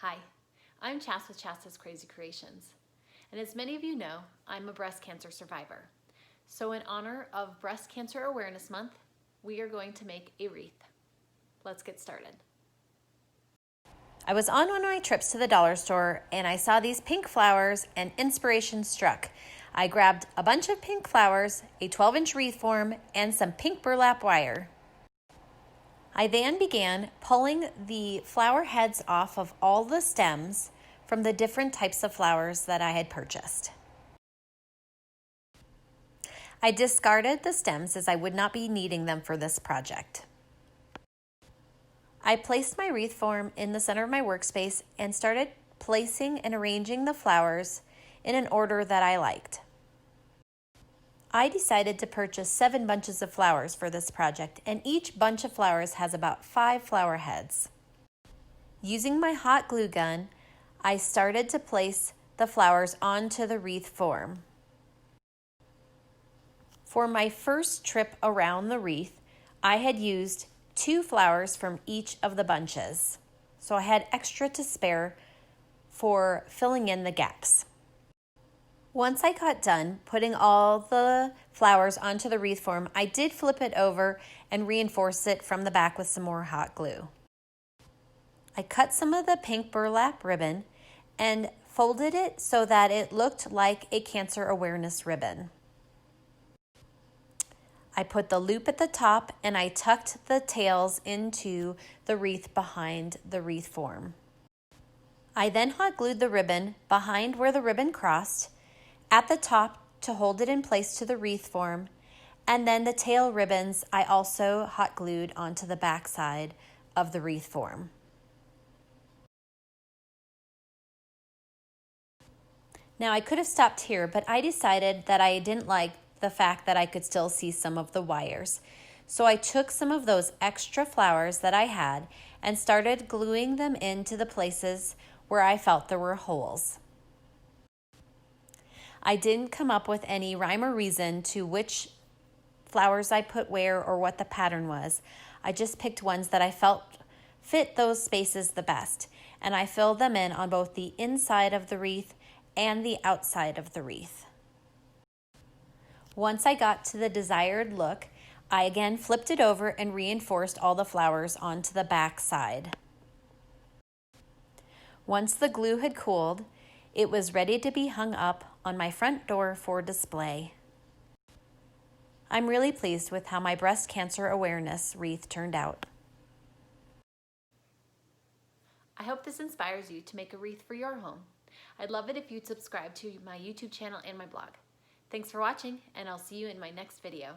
Hi, I'm Chas with Chas's Crazy Creations. And as many of you know, I'm a breast cancer survivor. So in honor of Breast Cancer Awareness Month, we are going to make a wreath. Let's get started. I was on one of my trips to the dollar store and I saw these pink flowers and inspiration struck. I grabbed a bunch of pink flowers, a 12-inch wreath form, and some pink burlap wire. I then began pulling the flower heads off of all the stems from the different types of flowers that I had purchased. I discarded the stems as I would not be needing them for this project. I placed my wreath form in the center of my workspace and started placing and arranging the flowers in an order that I liked. I decided to purchase 7 bunches of flowers for this project, and each bunch of flowers has about 5 flower heads. Using my hot glue gun, I started to place the flowers onto the wreath form. For my first trip around the wreath, I had used 2 flowers from each of the bunches, so I had extra to spare for filling in the gaps. Once I got done putting all the flowers onto the wreath form, I did flip it over and reinforce it from the back with some more hot glue. I cut some of the pink burlap ribbon and folded it so that it looked like a cancer awareness ribbon. I put the loop at the top and I tucked the tails into the wreath behind the wreath form. I then hot glued the ribbon behind where the ribbon crossed, at the top to hold it in place to the wreath form, and then the tail ribbons I also hot glued onto the back side of the wreath form. Now I could have stopped here, but I decided that I didn't like the fact that I could still see some of the wires. So I took some of those extra flowers that I had and started gluing them into the places where I felt there were holes. I didn't come up with any rhyme or reason to which flowers I put where or what the pattern was. I just picked ones that I felt fit those spaces the best, and I filled them in on both the inside of the wreath and the outside of the wreath. Once I got to the desired look, I again flipped it over and reinforced all the flowers onto the back side. Once the glue had cooled, it was ready to be hung up on my front door for display. I'm really pleased with how my breast cancer awareness wreath turned out. I hope this inspires you to make a wreath for your home. I'd love it if you'd subscribe to my YouTube channel and my blog. Thanks for watching, and I'll see you in my next video.